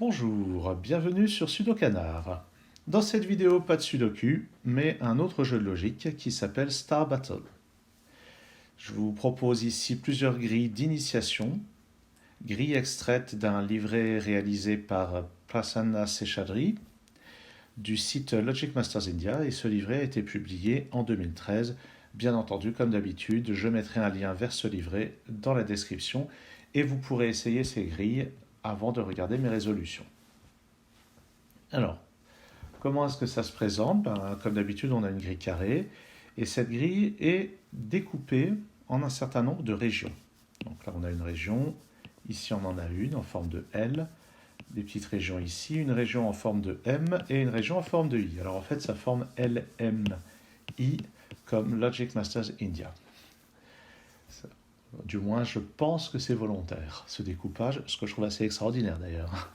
Bonjour, bienvenue sur Sudokanar. Dans cette vidéo, pas de Sudoku, mais un autre jeu de logique qui s'appelle Star Battle. Je vous propose ici plusieurs grilles d'initiation, grilles extraites d'un livret réalisé par Prasanna Seshadri du site Logic Masters India, et ce livret a été publié en 2013. Bien entendu, comme d'habitude, je mettrai un lien vers ce livret dans la description et vous pourrez essayer ces grilles avant de regarder mes résolutions. Alors, comment est-ce que ça se présente? Comme d'habitude, on a une grille carrée et cette grille est découpée en un certain nombre de régions. Donc là, on a une région, ici on en a une en forme de L, des petites régions ici, une région en forme de M et une région en forme de I. Alors en fait, ça forme LMI comme Logic Masters India. Du moins, je pense que c'est volontaire, ce découpage, ce que je trouve assez extraordinaire d'ailleurs.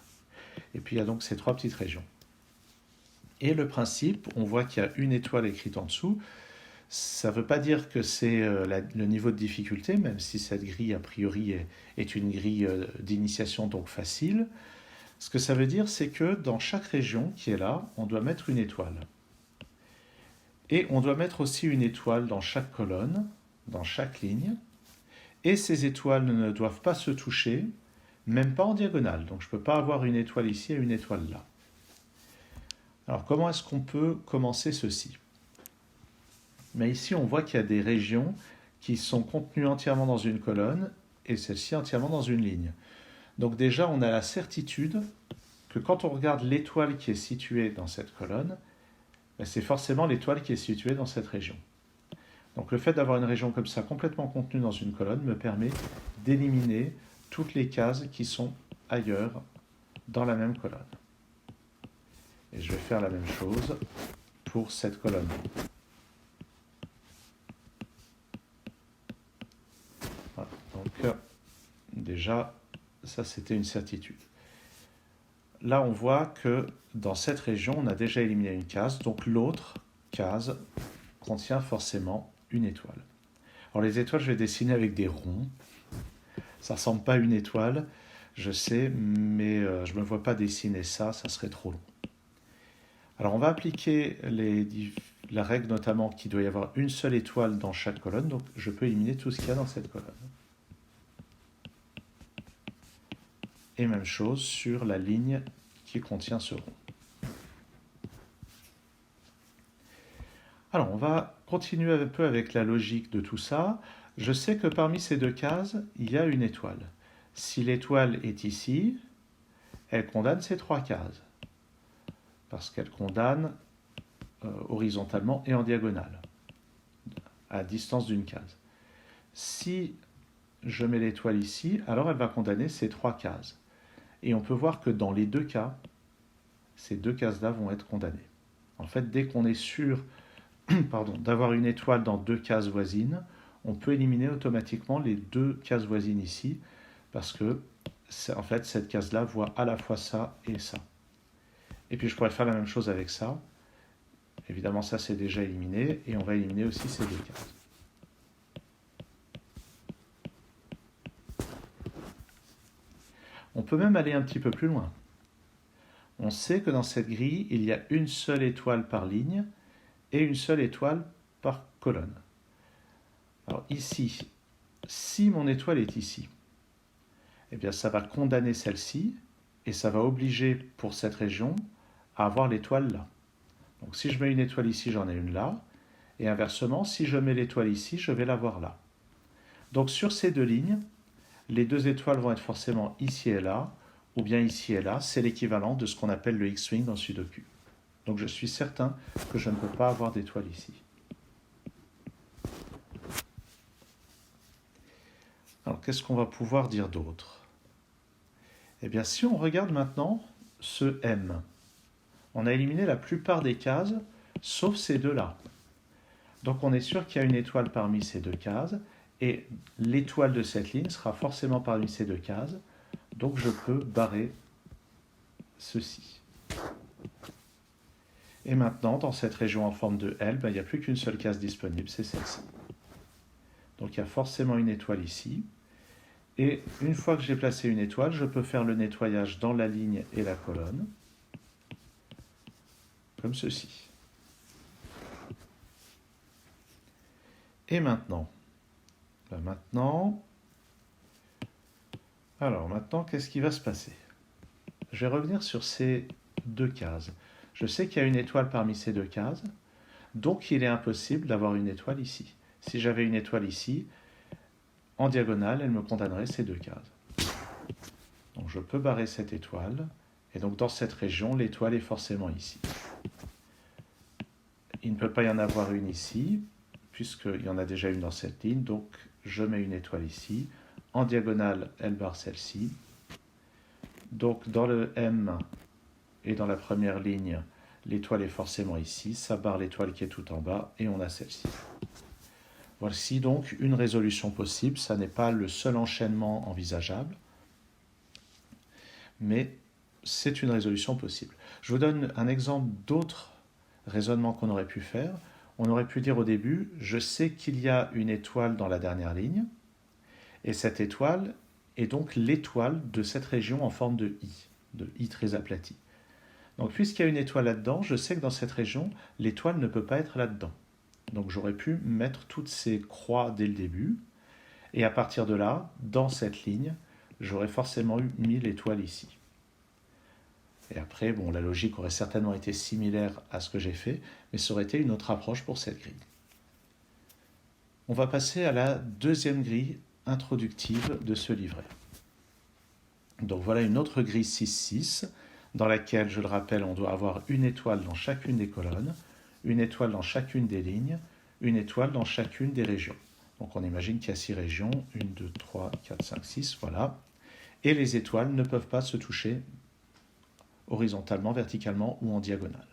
Et puis il y a donc ces trois petites régions. Et le principe, on voit qu'il y a une étoile écrite en dessous. Ça ne veut pas dire que c'est le niveau de difficulté, même si cette grille, a priori, est une grille d'initiation donc facile. Ce que ça veut dire, c'est que dans chaque région qui est là, on doit mettre une étoile. Et on doit mettre aussi une étoile dans chaque colonne, dans chaque ligne. Et ces étoiles ne doivent pas se toucher, même pas en diagonale. Donc je ne peux pas avoir une étoile ici et une étoile là. Alors comment est-ce qu'on peut commencer ceci? Mais ici on voit qu'il y a des régions qui sont contenues entièrement dans une colonne et celle-ci entièrement dans une ligne. Donc déjà on a la certitude que quand on regarde l'étoile qui est située dans cette colonne, c'est forcément l'étoile qui est située dans cette région. Donc le fait d'avoir une région comme ça complètement contenue dans une colonne me permet d'éliminer toutes les cases qui sont ailleurs dans la même colonne. Et je vais faire la même chose pour cette colonne. Voilà. Donc déjà, ça c'était une certitude. Là on voit que dans cette région, on a déjà éliminé une case, donc l'autre case contient forcément une étoile. Alors les étoiles, je vais dessiner avec des ronds. Ça ne ressemble pas à une étoile, je sais, mais je ne me vois pas dessiner ça, ça serait trop long. Alors on va appliquer la règle notamment qu'il doit y avoir une seule étoile dans chaque colonne, donc je peux éliminer tout ce qu'il y a dans cette colonne. Et même chose sur la ligne qui contient ce rond. Alors on va continuer un peu avec la logique de tout ça. Je sais que parmi ces deux cases, il y a une étoile. Si l'étoile est ici, elle condamne ces trois cases. Parce qu'elle condamne horizontalement et en diagonale, à distance d'une case. Si je mets l'étoile ici, alors elle va condamner ces trois cases. Et on peut voir que dans les deux cas, ces deux cases-là vont être condamnées. En fait, dès qu'on est sûr d'avoir une étoile dans deux cases voisines, on peut éliminer automatiquement les deux cases voisines ici, parce que en fait, cette case-là voit à la fois ça et ça. Et puis je pourrais faire la même chose avec ça. Évidemment, ça c'est déjà éliminé, et on va éliminer aussi ces deux cases. On peut même aller un petit peu plus loin. On sait que dans cette grille, il y a une seule étoile par ligne et une seule étoile par colonne. Alors ici, si mon étoile est ici, eh bien ça va condamner celle-ci, et ça va obliger pour cette région à avoir l'étoile là. Donc si je mets une étoile ici, j'en ai une là, et inversement, si je mets l'étoile ici, je vais l'avoir là. Donc sur ces deux lignes, les deux étoiles vont être forcément ici et là, ou bien ici et là. C'est l'équivalent de ce qu'on appelle le X-Wing dans Sudoku. Donc je suis certain que je ne peux pas avoir d'étoile ici. Alors qu'est-ce qu'on va pouvoir dire d'autre? Eh bien si on regarde maintenant ce M, on a éliminé la plupart des cases, sauf ces deux-là. Donc on est sûr qu'il y a une étoile parmi ces deux cases, et l'étoile de cette ligne sera forcément parmi ces deux cases, donc je peux barrer ceci. Et maintenant, dans cette région en forme de L, il n'y a plus qu'une seule case disponible, c'est celle-ci. Donc il y a forcément une étoile ici, Et une fois que j'ai placé une étoile, je peux faire le nettoyage dans la ligne et la colonne, comme ceci. Et maintenant, maintenant, qu'est-ce qui va se passer? Je vais revenir sur ces deux cases. Je sais qu'il y a une étoile parmi ces deux cases, donc il est impossible d'avoir une étoile ici. Si j'avais une étoile ici, en diagonale, elle me condamnerait ces deux cases. Donc je peux barrer cette étoile, et donc dans cette région, l'étoile est forcément ici. Il ne peut pas y en avoir une ici, puisqu'il y en a déjà une dans cette ligne, donc je mets une étoile ici. En diagonale, elle barre celle-ci. Donc dans le M et dans la première ligne, l'étoile est forcément ici, ça barre l'étoile qui est tout en bas, et on a celle-ci. Voici donc une résolution possible, ça n'est pas le seul enchaînement envisageable, mais c'est une résolution possible. Je vous donne un exemple d'autres raisonnements qu'on aurait pu faire. On aurait pu dire au début, je sais qu'il y a une étoile dans la dernière ligne, et cette étoile est donc l'étoile de cette région en forme de I très aplati. Donc puisqu'il y a une étoile là-dedans, je sais que dans cette région, l'étoile ne peut pas être là-dedans. Donc j'aurais pu mettre toutes ces croix dès le début, et à partir de là, dans cette ligne, j'aurais forcément mis l'étoile ici. Et après, bon, la logique aurait certainement été similaire à ce que j'ai fait, mais ça aurait été une autre approche pour cette grille. On va passer à la deuxième grille introductive de ce livret. Donc voilà une autre grille 6-6, dans laquelle, je le rappelle, on doit avoir une étoile dans chacune des colonnes, une étoile dans chacune des lignes, une étoile dans chacune des régions. Donc on imagine qu'il y a 6 régions, 1, 2, 3, 4, 5, 6, voilà. Et les étoiles ne peuvent pas se toucher horizontalement, verticalement ou en diagonale.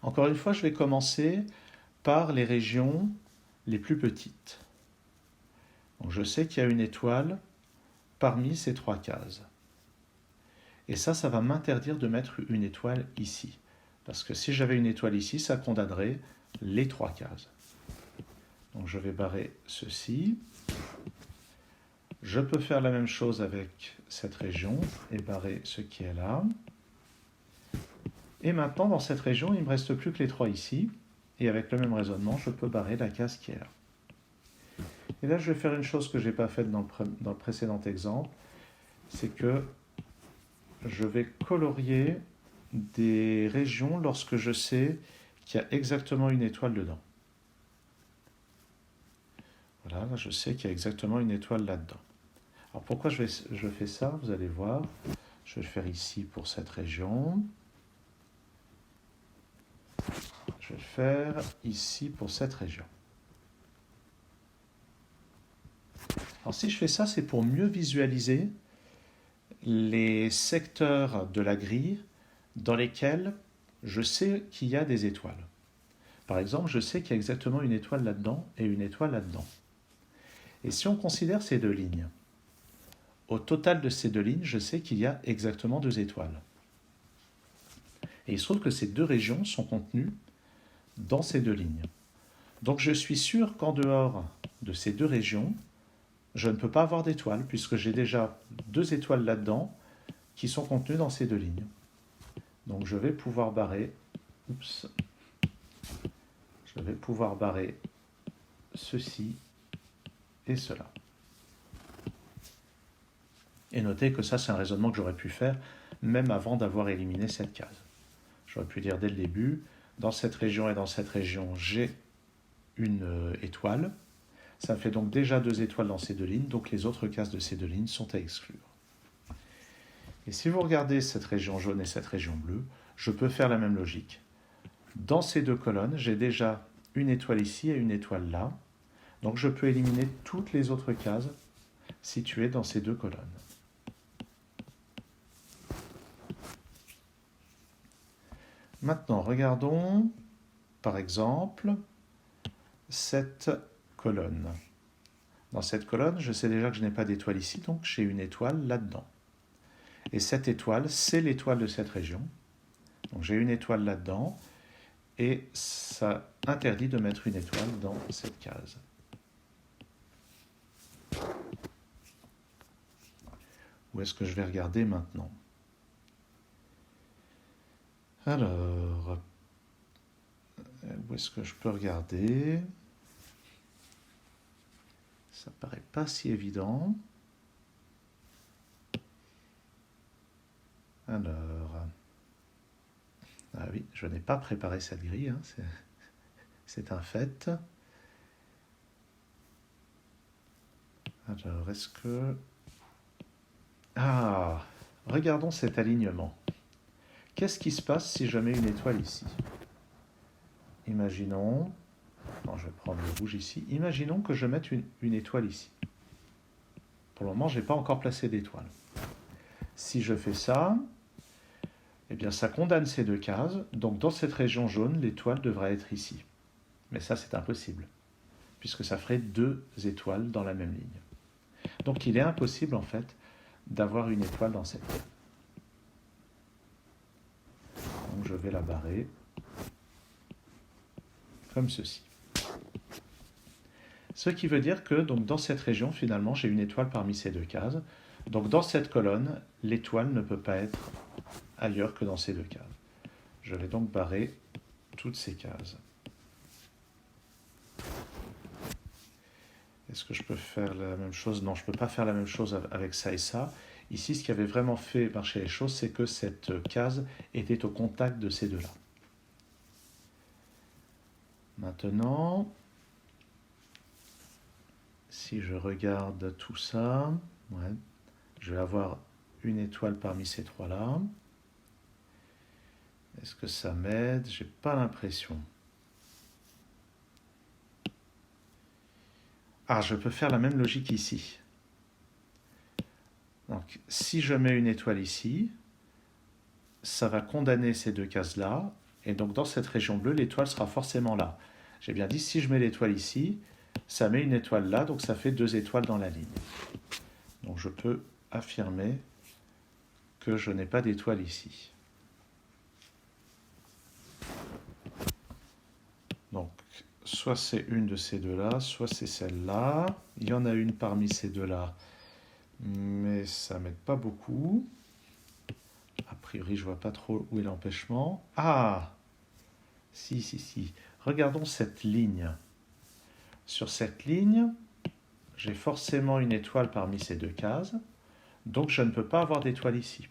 Encore une fois, je vais commencer par les régions les plus petites. Donc je sais qu'il y a une étoile parmi ces 3 cases. Et ça va m'interdire de mettre une étoile ici. Parce que si j'avais une étoile ici, ça condamnerait les 3 cases. Donc je vais barrer ceci. Je peux faire la même chose avec cette région et barrer ce qui est là. Et maintenant, dans cette région, il ne me reste plus que les 3 ici. Et avec le même raisonnement, je peux barrer la case qui est là. Et là, je vais faire une chose que je n'ai pas faite dans le précédent exemple. C'est que je vais colorier des régions lorsque je sais qu'il y a exactement une étoile dedans. Voilà, là, je sais qu'il y a exactement une étoile là-dedans. Alors pourquoi je fais ça? Vous allez voir. Je vais le faire ici pour cette région. Je vais le faire ici pour cette région. Alors si je fais ça, c'est pour mieux visualiser les secteurs de la grille dans lesquels je sais qu'il y a des étoiles. Par exemple, je sais qu'il y a exactement une étoile là-dedans et une étoile là-dedans. Et si on considère ces deux lignes, au total de ces deux lignes, je sais qu'il y a exactement 2 étoiles. Et il se trouve que ces 2 régions sont contenues dans ces 2 lignes. Donc je suis sûr qu'en dehors de ces 2 régions, je ne peux pas avoir d'étoiles, puisque j'ai déjà 2 étoiles là-dedans qui sont contenues dans ces 2 lignes. Donc je vais pouvoir barrer, ceci et cela. Et notez que ça, c'est un raisonnement que j'aurais pu faire même avant d'avoir éliminé cette case. J'aurais pu dire dès le début, dans cette région et dans cette région, j'ai une étoile. Ça me fait donc déjà 2 étoiles dans ces 2 lignes, donc les autres cases de ces 2 lignes sont à exclure. Et si vous regardez cette région jaune et cette région bleue, je peux faire la même logique. Dans ces 2 colonnes, j'ai déjà une étoile ici et une étoile là, donc je peux éliminer toutes les autres cases situées dans ces 2 colonnes. Maintenant, regardons, par exemple, cette colonne. Dans cette colonne, je sais déjà que je n'ai pas d'étoile ici, donc j'ai une étoile là-dedans. Et cette étoile, c'est l'étoile de cette région. Donc j'ai une étoile là-dedans, et ça interdit de mettre une étoile dans cette case. Où est-ce que je vais regarder maintenant? Alors, où est-ce que je peux regarder? Ça paraît pas si évident. Alors, ah oui, je n'ai pas préparé cette grille, hein, c'est un fait. Alors, est-ce que... Ah, regardons cet alignement. Qu'est-ce qui se passe si je mets une étoile ici? Imaginons... Non, je vais prendre le rouge ici. Imaginons que je mette une étoile ici. Pour le moment, je n'ai pas encore placé d'étoile. Si je fais ça, eh bien, ça condamne ces deux cases. Donc, dans cette région jaune, l'étoile devrait être ici. Mais ça, c'est impossible, puisque ça ferait deux étoiles dans la même ligne. Donc, il est impossible, en fait, d'avoir une étoile dans cette ligne. Donc, je vais la barrer comme ceci. Ce qui veut dire que donc, dans cette région, finalement, j'ai une étoile parmi ces deux cases. Donc, dans cette colonne, l'étoile ne peut pas être ailleurs que dans ces deux cases. Je vais donc barrer toutes ces cases. Est-ce que je peux faire la même chose? Non, je ne peux pas faire la même chose avec ça et ça. Ici, ce qui avait vraiment fait marcher les choses, c'est que cette case était au contact de ces deux-là. Maintenant, si je regarde tout ça, ouais, je vais avoir une étoile parmi ces trois-là. Est-ce que ça m'aide? J'ai pas l'impression. Ah, je peux faire la même logique ici. Donc, si je mets une étoile ici, ça va condamner ces deux cases-là. Et donc, dans cette région bleue, l'étoile sera forcément là. J'ai bien dit, si je mets l'étoile ici, ça met une étoile là, donc ça fait deux étoiles dans la ligne. Donc, je peux affirmer que je n'ai pas d'étoile ici. Donc, soit c'est une de ces deux-là, soit c'est celle-là. Il y en a une parmi ces deux-là, mais ça ne m'aide pas beaucoup. A priori, je ne vois pas trop où est l'empêchement. Ah! Si. Regardons cette ligne. Sur cette ligne, j'ai forcément une étoile parmi ces deux cases, donc je ne peux pas avoir d'étoile ici.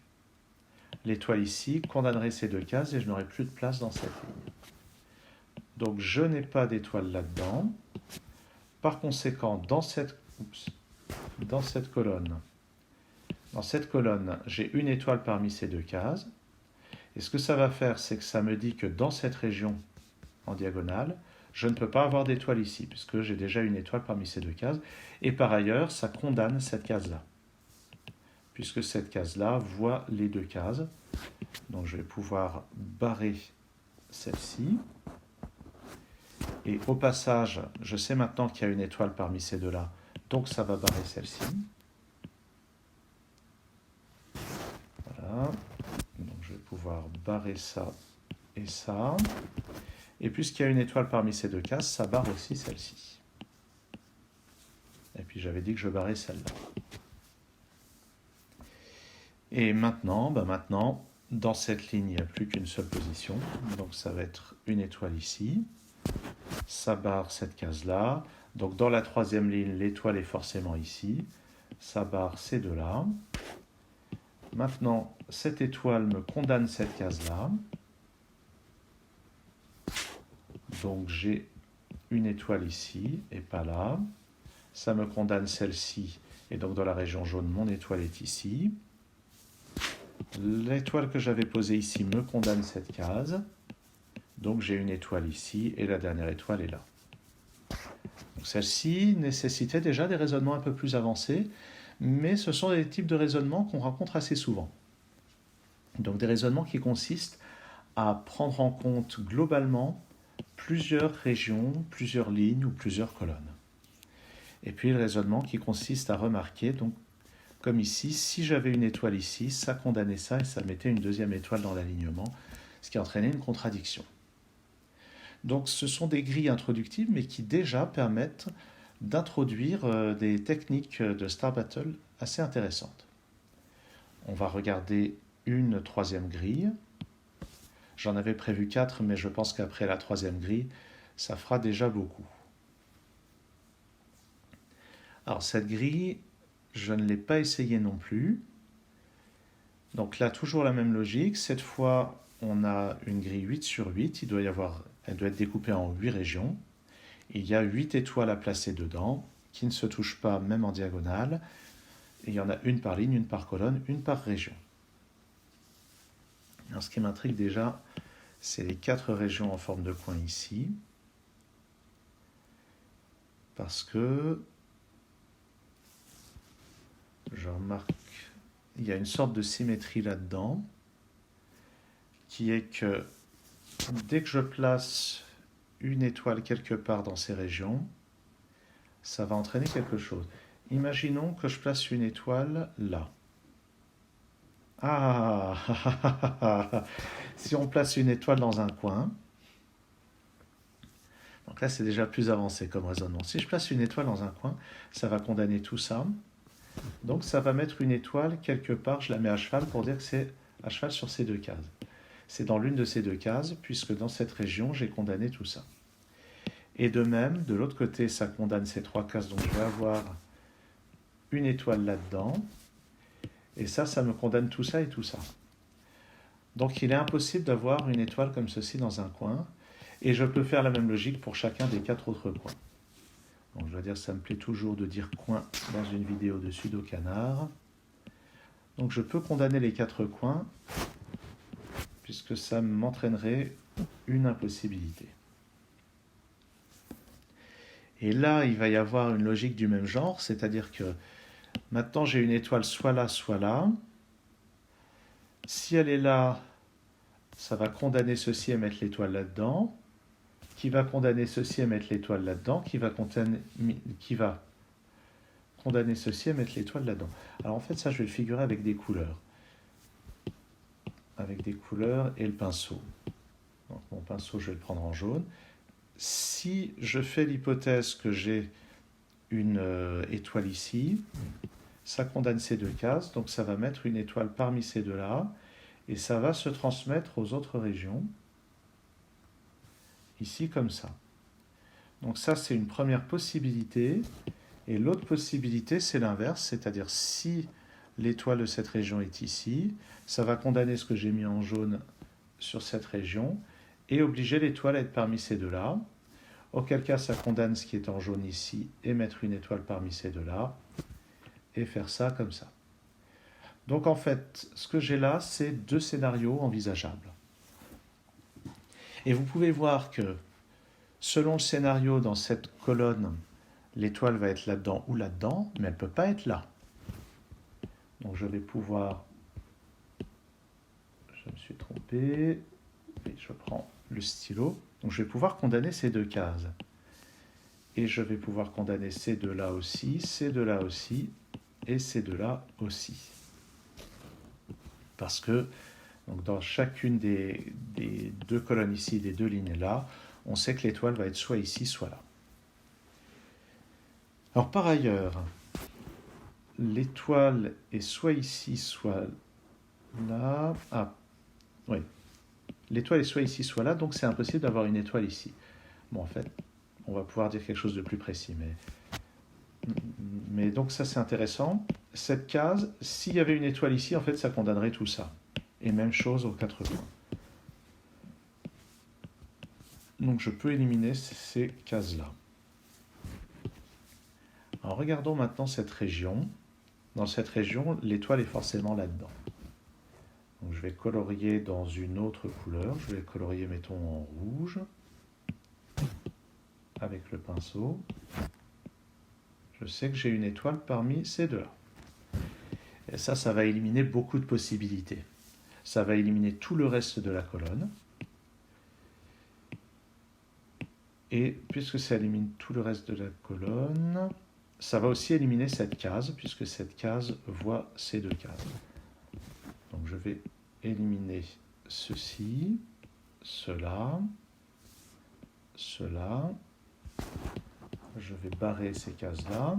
L'étoile ici condamnerait ces deux cases et je n'aurai plus de place dans cette ligne. Donc je n'ai pas d'étoile là-dedans. Par conséquent, dans cette colonne, j'ai une étoile parmi ces deux cases. Et ce que ça va faire, c'est que ça me dit que dans cette région en diagonale, je ne peux pas avoir d'étoile ici, puisque j'ai déjà une étoile parmi ces deux cases. Et par ailleurs, ça condamne cette case-là, puisque cette case-là voit les deux cases. Donc je vais pouvoir barrer celle-ci. Et au passage, je sais maintenant qu'il y a une étoile parmi ces deux-là, donc ça va barrer celle-ci. Voilà. Donc je vais pouvoir barrer ça et ça. Et puisqu'il y a une étoile parmi ces deux cases, ça barre aussi celle-ci. Et puis j'avais dit que je barrais celle-là. Et maintenant, dans cette ligne, il n'y a plus qu'une seule position. Donc ça va être une étoile ici. Ça barre cette case-là. Donc dans la troisième ligne, l'étoile est forcément ici. Ça barre ces deux-là. Maintenant, cette étoile me condamne cette case-là. Donc j'ai une étoile ici et pas là. Ça me condamne celle-ci. Et donc dans la région jaune, mon étoile est ici. L'étoile que j'avais posée ici me condamne cette case. Donc j'ai une étoile ici et la dernière étoile est là. Donc celle-ci nécessitait déjà des raisonnements un peu plus avancés, mais ce sont des types de raisonnements qu'on rencontre assez souvent. Donc des raisonnements qui consistent à prendre en compte globalement plusieurs régions, plusieurs lignes ou plusieurs colonnes. Et puis le raisonnement qui consiste à remarquer, donc comme ici, si j'avais une étoile ici, ça condamnait ça et ça mettait une deuxième étoile dans l'alignement, ce qui entraînait une contradiction. Donc ce sont des grilles introductives, mais qui déjà permettent d'introduire des techniques de Star Battle assez intéressantes. on va regarder une troisième grille. J'en avais prévu 4, mais je pense qu'après la troisième grille, ça fera déjà beaucoup. Alors cette grille, je ne l'ai pas essayée non plus. Donc là, toujours la même logique. Cette fois, on a une grille 8 sur 8. Elle doit être découpée en 8 régions. Il y a 8 étoiles à placer dedans, qui ne se touchent pas même en diagonale. Et il y en a une par ligne, une par colonne, une par région. Alors ce qui m'intrigue déjà, c'est les 4 régions en forme de coin ici. Parce que je remarque il y a une sorte de symétrie là-dedans, qui est que dès que je place une étoile quelque part dans ces régions, ça va entraîner quelque chose. Imaginons que je place une étoile là. Ah, si on place une étoile dans un coin, donc là c'est déjà plus avancé comme raisonnement. Si je place une étoile dans un coin, ça va condamner tout ça. Donc ça va mettre une étoile quelque part, je la mets à cheval pour dire que c'est à cheval sur ces 2 cases. C'est dans l'une de ces 2 cases, puisque dans cette région, j'ai condamné tout ça. Et de même, de l'autre côté, ça condamne ces 3 cases, donc je vais avoir une étoile là-dedans. Et ça me condamne tout ça et tout ça. Donc il est impossible d'avoir une étoile comme ceci dans un coin. Et je peux faire la même logique pour chacun des 4 autres coins. Donc je dois dire, ça me plaît toujours de dire coin dans une vidéo de Sudokanar. Donc je peux condamner les 4 coins, puisque ça m'entraînerait une impossibilité. Et là, il va y avoir une logique du même genre, c'est-à-dire que maintenant j'ai une étoile soit là, soit là. Si elle est là, ça va condamner ceci et mettre l'étoile là-dedans, qui va condamner ceci et mettre l'étoile là-dedans, qui va condamner ceci et mettre l'étoile là-dedans. Alors en fait, ça, je vais le figurer avec des couleurs. Avec des couleurs et le pinceau. Donc mon pinceau, je vais le prendre en jaune. Si je fais l'hypothèse que j'ai une étoile ici, ça condamne ces 2 cases, donc ça va mettre une étoile parmi ces 2-là, et ça va se transmettre aux autres régions, ici comme ça. Donc ça, c'est une première possibilité, et l'autre possibilité, c'est l'inverse, c'est-à-dire si l'étoile de cette région est ici, ça va condamner ce que j'ai mis en jaune sur cette région, et obliger l'étoile à être parmi ces 2-là, auquel cas ça condamne ce qui est en jaune ici, et mettre une étoile parmi ces 2-là, et faire ça comme ça. Donc en fait, ce que j'ai là, c'est 2 scénarios envisageables. Et vous pouvez voir que selon le scénario dans cette colonne, l'étoile va être là-dedans ou là-dedans, mais elle ne peut pas être là. Donc je vais pouvoir... Je me suis trompé. Et je prends le stylo. Donc je vais pouvoir condamner ces 2 cases. Et je vais pouvoir condamner ces 2-là aussi, ces 2-là aussi, et ces 2-là aussi. Parce que donc dans chacune des 2 colonnes ici, des 2 lignes là, on sait que l'étoile va être soit ici, soit là. Alors par ailleurs, l'étoile est soit ici, soit là. Ah, oui. L'étoile est soit ici, soit là, donc c'est impossible d'avoir une étoile ici. Bon, en fait, on va pouvoir dire quelque chose de plus précis, mais donc ça c'est intéressant. Cette case, s'il y avait une étoile ici, en fait, ça condamnerait tout ça. Et même chose aux 4 coins. Donc je peux éliminer ces cases-là. Alors regardons maintenant cette région. Dans cette région, l'étoile est forcément là-dedans. Donc je vais colorier dans une autre couleur. Je vais colorier, mettons, en rouge. Avec le pinceau. Je sais que j'ai une étoile parmi ces 2-là. Et ça va éliminer beaucoup de possibilités. Ça va éliminer tout le reste de la colonne. Et puisque ça élimine tout le reste de la colonne, ça va aussi éliminer cette case, puisque cette case voit ces 2 cases. Donc je vais éliminer ceci, cela, cela. Je vais barrer ces cases-là.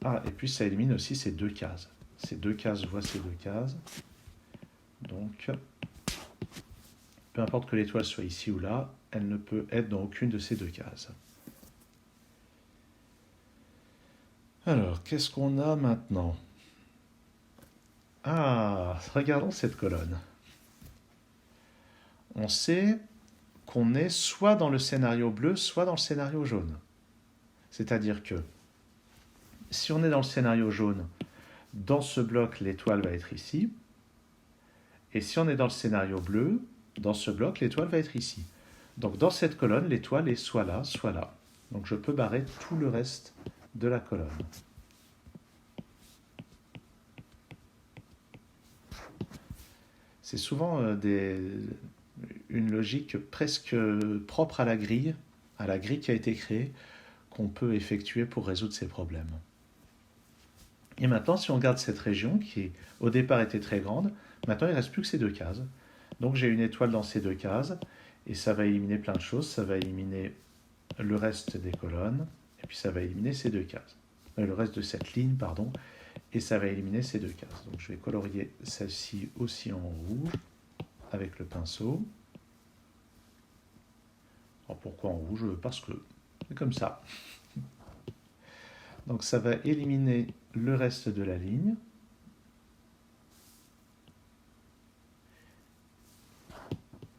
Ah, et puis ça élimine aussi ces deux cases. Ces deux cases voient ces deux cases. Donc, peu importe que l'étoile soit ici ou là, elle ne peut être dans aucune de ces deux cases. Alors, qu'est-ce qu'on a maintenant? Ah, regardons cette colonne. On sait qu'on est soit dans le scénario bleu, soit dans le scénario jaune. C'est-à-dire que si on est dans le scénario jaune, dans ce bloc, l'étoile va être ici. Et si on est dans le scénario bleu, dans ce bloc, l'étoile va être ici. Donc dans cette colonne, l'étoile est soit là, soit là. Donc je peux barrer tout le reste de la colonne. C'est souvent une logique presque propre à la grille qui a été créée, qu'on peut effectuer pour résoudre ces problèmes. Et maintenant, si on regarde cette région qui au départ était très grande, maintenant il ne reste plus que ces deux cases. Donc j'ai une étoile dans ces deux cases, et ça va éliminer plein de choses. Ça va éliminer le reste des colonnes, et puis ça va éliminer ces deux cases. Le reste de cette ligne, pardon, et ça va éliminer ces deux cases. Donc je vais colorier celle-ci aussi en rouge, avec le pinceau. Alors pourquoi en rouge? Parce que c'est comme ça. Donc ça va éliminer le reste de la ligne.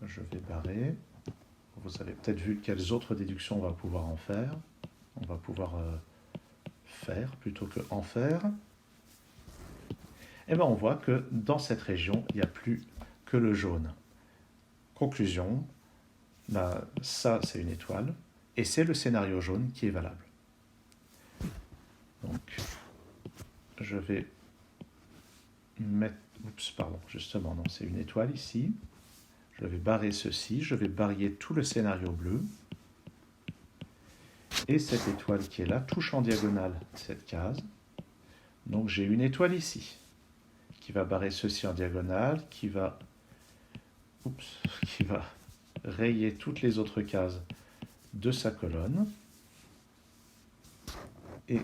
Je vais barrer. Vous avez peut-être vu quelles autres déductions on va pouvoir en faire. On va pouvoir faire plutôt que en faire. Et bien on voit que dans cette région, il n'y a plus que le jaune. Conclusion, là, ça c'est une étoile, et c'est le scénario jaune qui est valable. Donc, je vais mettre... Oups, pardon, justement, non, c'est une étoile ici. Je vais barrer ceci, je vais barrer tout le scénario bleu. Et cette étoile qui est là touche en diagonale cette case. Donc j'ai une étoile ici, qui va barrer ceci en diagonale, qui va rayer toutes les autres cases de sa colonne. Et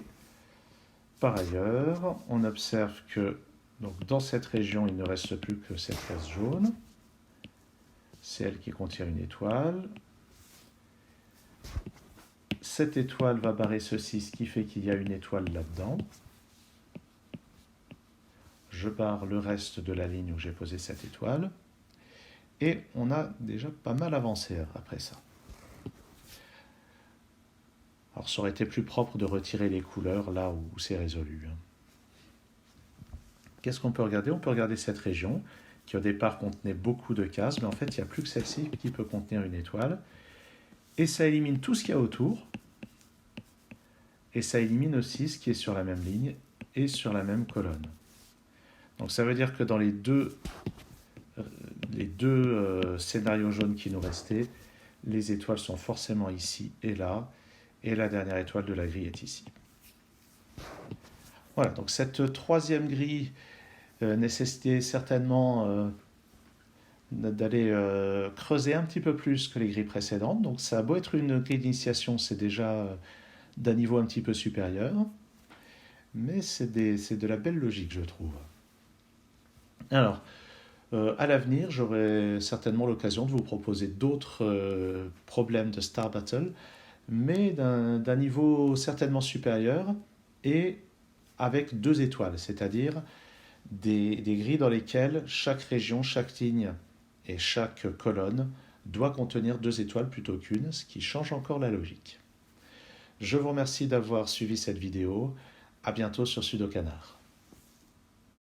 par ailleurs, on observe que donc, dans cette région, il ne reste plus que cette case jaune. C'est elle qui contient une étoile. Cette étoile va barrer ceci, ce qui fait qu'il y a une étoile là-dedans. Je barre le reste de la ligne où j'ai posé cette étoile. Et on a déjà pas mal avancé après ça. Alors ça aurait été plus propre de retirer les couleurs là où c'est résolu. Qu'est-ce qu'on peut regarder? On peut regarder cette région qui au départ contenait beaucoup de cases, mais en fait il n'y a plus que celle-ci qui peut contenir une étoile. Et ça élimine tout ce qu'il y a autour. Et ça élimine aussi ce qui est sur la même ligne et sur la même colonne. Donc ça veut dire que dans les deux scénarios jaunes qui nous restaient, les étoiles sont forcément ici et là, et la dernière étoile de la grille est ici. Voilà, donc cette troisième grille nécessitait certainement d'aller creuser un petit peu plus que les grilles précédentes. Donc ça a beau être une grille d'initiation, c'est déjà d'un niveau un petit peu supérieur, mais c'est de la belle logique, je trouve. Alors, à l'avenir, j'aurai certainement l'occasion de vous proposer d'autres problèmes de Star Battle, mais d'un niveau certainement supérieur et avec deux étoiles, c'est-à-dire des grilles dans lesquelles chaque région, chaque ligne et chaque colonne doit contenir deux étoiles plutôt qu'une, ce qui change encore la logique. Je vous remercie d'avoir suivi cette vidéo. À bientôt sur Sudokanar.